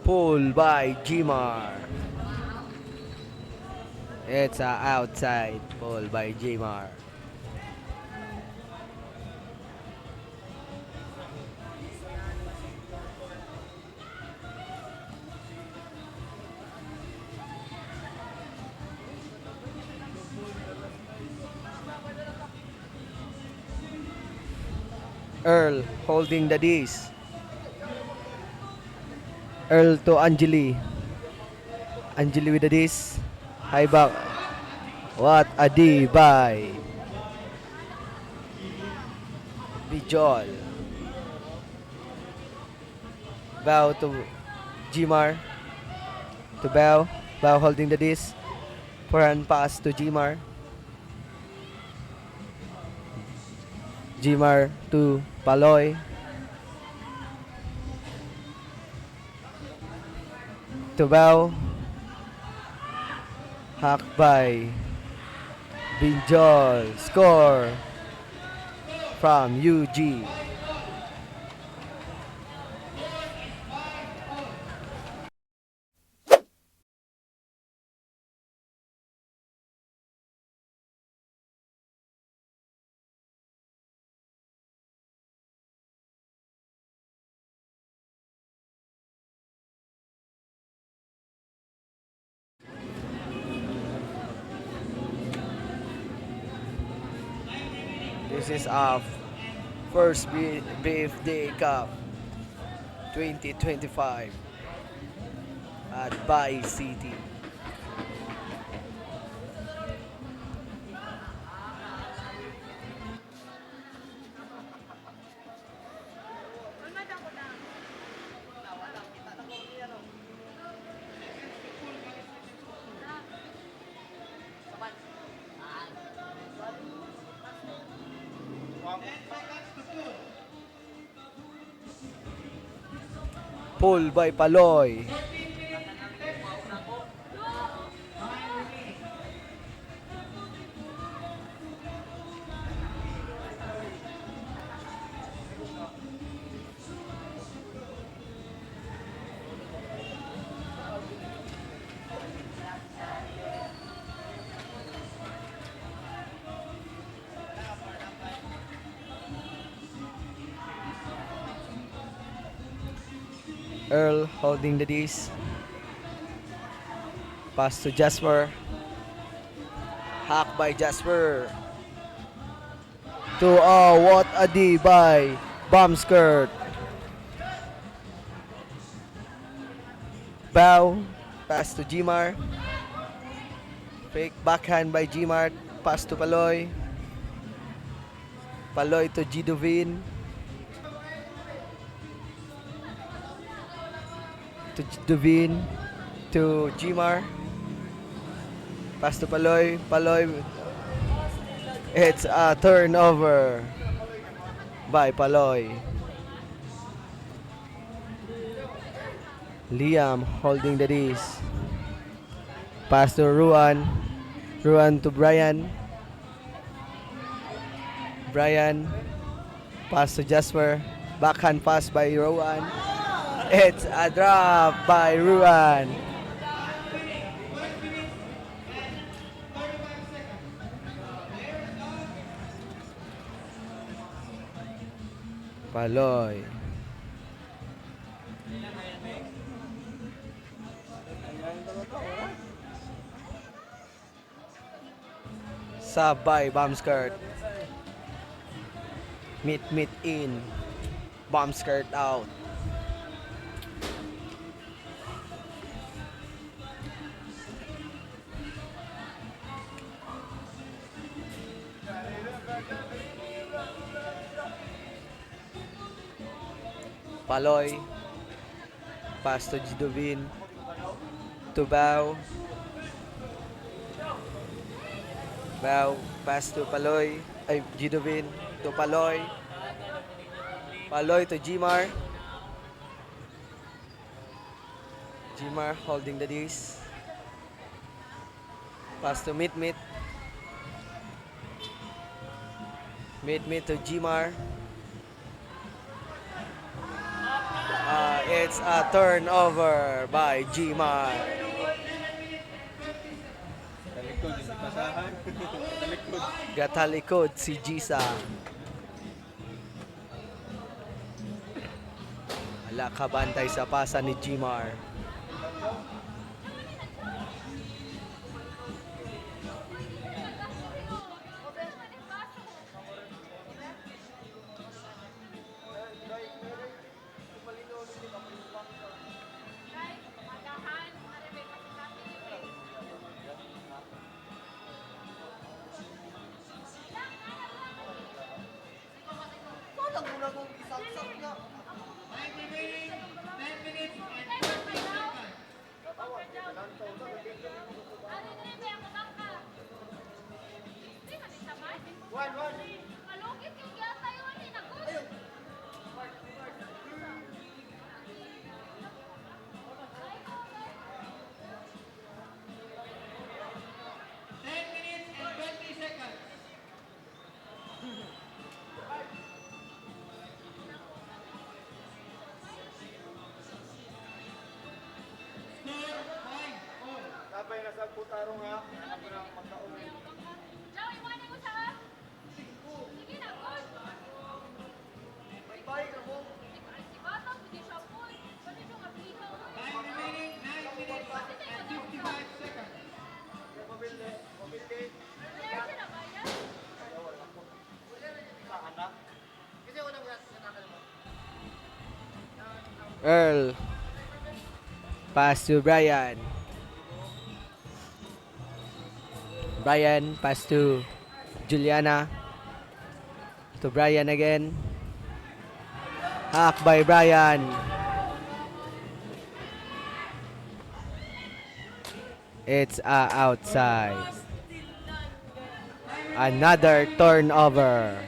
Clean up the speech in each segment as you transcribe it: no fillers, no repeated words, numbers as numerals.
Pull by Jimar. It's a outside pull by Jimar. Earl holding the D's. Earl to Angeli. Angeli with the D's. High back. What a D by Bijol. Bow to Jimar. To Bow. Bow holding the D's. Forehand pass to Jimar. Jimar to Paloy. To Bow. Hack by Binjol. Score from UG. This is our first BFD Cup 2025 at Bay City. Pull by Paloy. Earl holding the D's. Pass to Jasper. Hack by Jasper. To what a D by Bombskirt. Bow. Pass to Jimar. Fake backhand by Jimar. Pass to Paloy. Paloy to Gidovin. To Duvin, to Jimar, pass to Paloy, it's a turnover by Paloy. Liam holding the D's, pass to Ruan to Brian, pass to Jasper, backhand pass by Ruan. It's a drop by Ruan. Paloy. Sub by Bombskirt. Meet in. Bombskirt out. Paloy, pass to Gidovin, to Bow, pass to Paloy, Gidovin, to Paloy, to Jimar, holding the D's, pass to Meet, to Jimar. It's a turnover by Gmar. Talikod, hindi basahan. Talikod. Gatalikod si Gisa. Wala kabantay sa pasa ni Gmar. Sabay na sa putarong ha. Ako na magkaumay. Joey, iwanin mo sa... Sige na, good. May bahay ka mo. Si Bata, hindi siya full. Pwede siyang apliha. Time remaining 9 minutes and 55 seconds. Mabili. Mabili. Player sila ba yan? Saan na? Kasi ako nang sinakal mo. Earl. Pass to Brian. Brian, pass to Juliana. To Brian again. Hack by Brian. It's outside. Another turnover.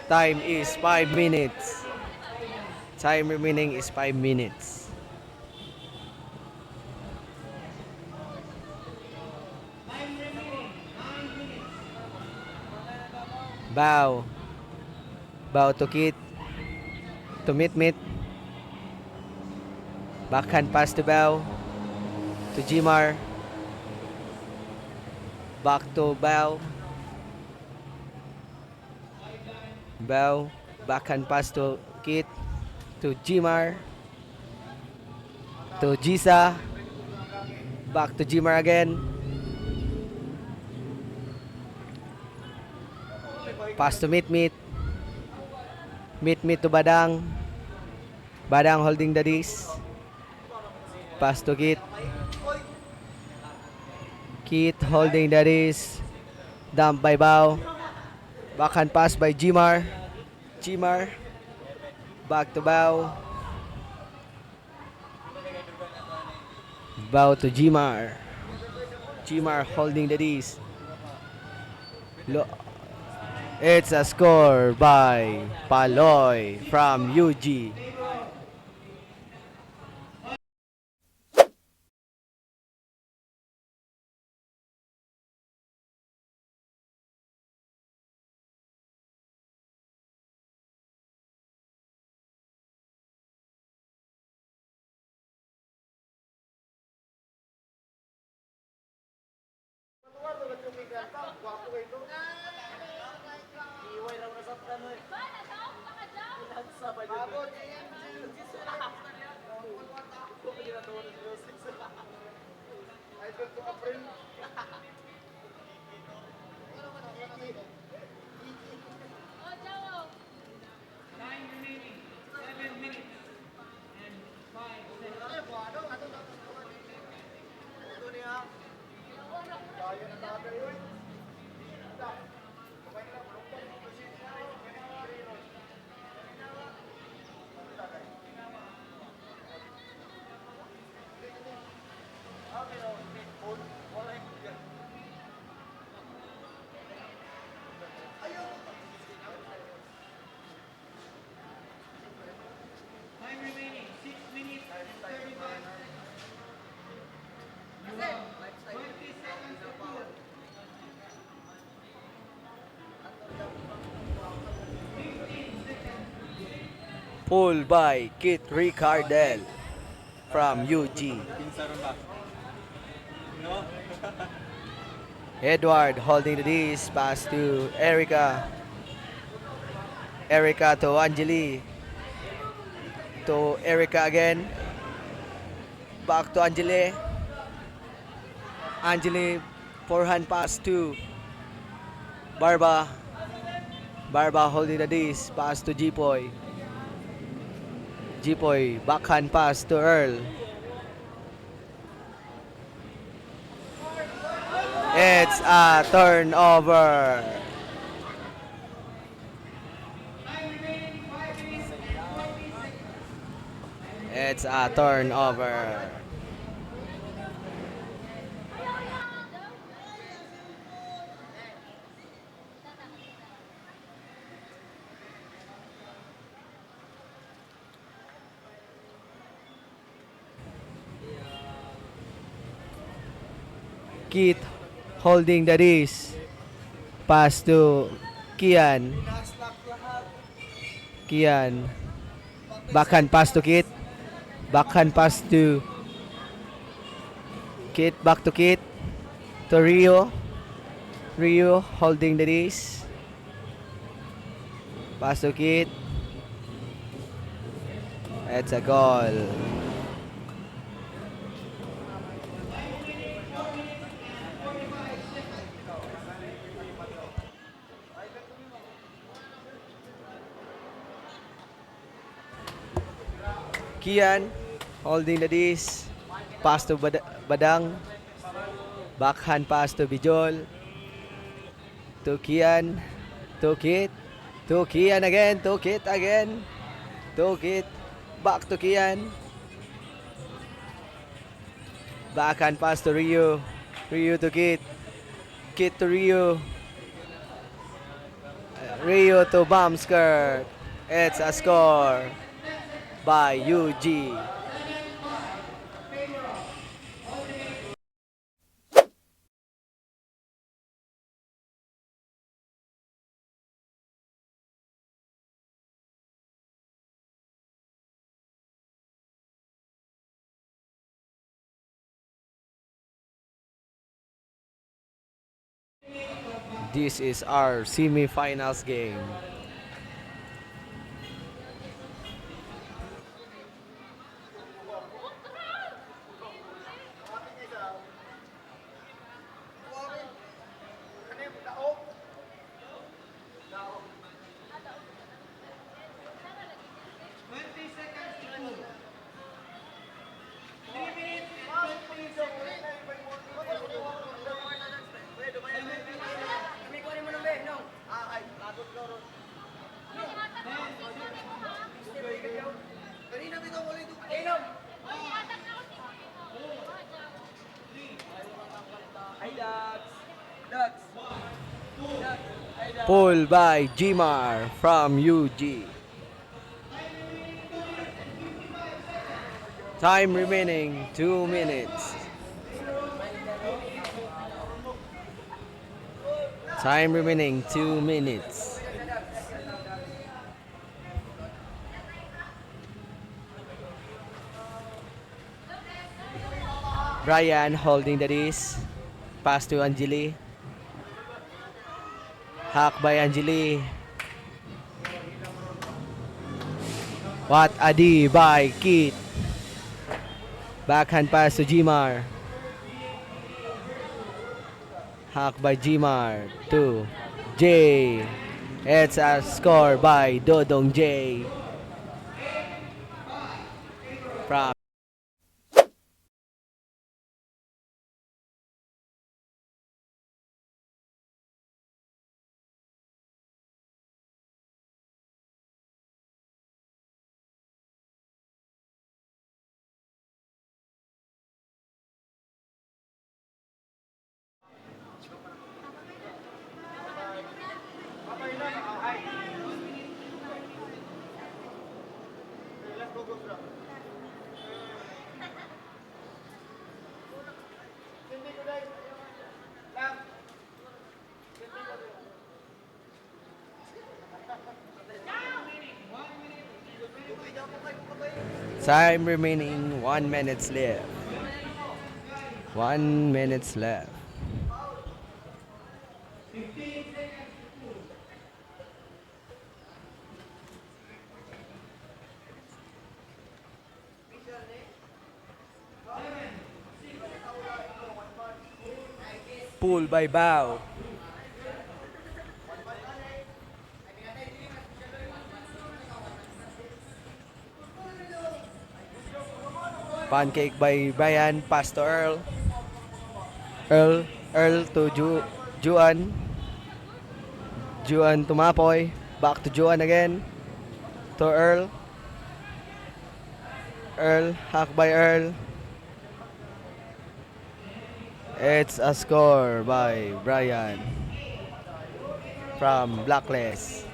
Time is 5 minutes. Time remaining is 5 minutes. Bow. Bow to Kit. To Meet. Backhand pass to Bow. To Gmar. Back to Bow. Bow. Backhand pass to Kit. To Gmar. To Gisa. Back to Gmar again. Pass to Meet. Meet to Badang. Badang holding the disc. Pass to Kit. Kit holding the disc. Dump by Bow. Backhand pass by Gmar. Gmar. Back to Bow. Bow to Gmar. Gmar holding the disc. It's a score by Paloy from UG. Ba, nadaw? Baka daw? Sabay Pulled by Kit Ricardel from UG. Edward holding the disc. Pass to Erica. Erica to Angeli. To Erica again. Back to Angeli. Angeli, forehand pass to Barba. Barba holding the disc. Pass to Jipoy. Jipoy, backhand pass to Earl. It's a turnover. It's a turnover. Keith holding the disc. Pass to Kian. Kian. Backhand pass to Keith. Backhand pass to Keith. Back to Keith. To Rio. Rio holding the disc. Pass to Keith. It's a goal. Kian holding the disc. Pass to Badang. Backhand pass to Bijol. To Kian. To Kit. To Kian again. To Kit again. To Kit. Back to Kian. Backhand pass to Rio. Rio to Kit. Kit to Rio. Rio to Bamskirt. It's a score by UG. This is our semi-finals game. Pulled by Jimar from UG. Time remaining 2 minutes. Time remaining 2 minutes. Brian holding the disc. Pass to Angeli. Hack by Angeli. What a D by Keith. Backhand pass to Jimar. Hack by Jimar to J. It's a score by Dodong J. From Time remaining 1 minute left. 1 minute left. Pull by Bao. Pancake by Brian. Pass to Earl. Earl to Juan. Juan to Mapoy. Back to Juan again. To Earl. Hack by Earl. It's a score by Brian from Blacklist.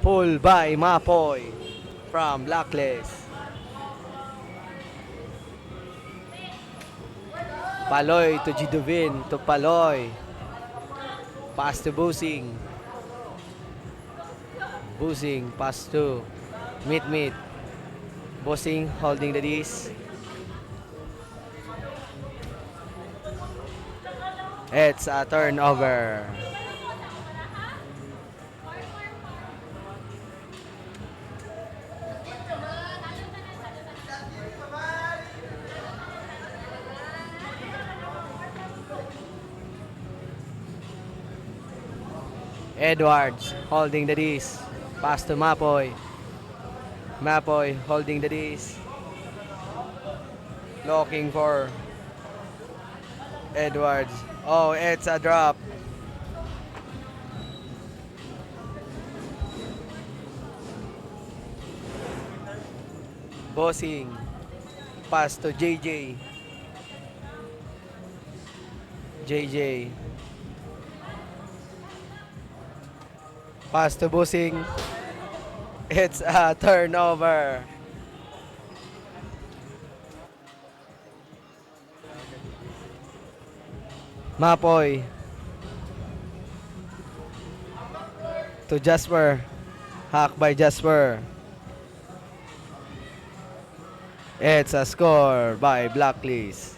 Pull by Mapoy from Blacklist. Paloy to Jidovin to Paloy. Pass to Busing. Busing pass to Meet. Busing holding the disc. It's a turnover. Edwards holding the disc. Pass to Mapoy. Mapoy holding the disc. Looking for Edwards. Oh, it's a drop. Bossing. Pass to JJ. Pass to Busing. It's a turnover. Mapoy. To Jasper. Hack by Jasper. It's a score by Blacklist.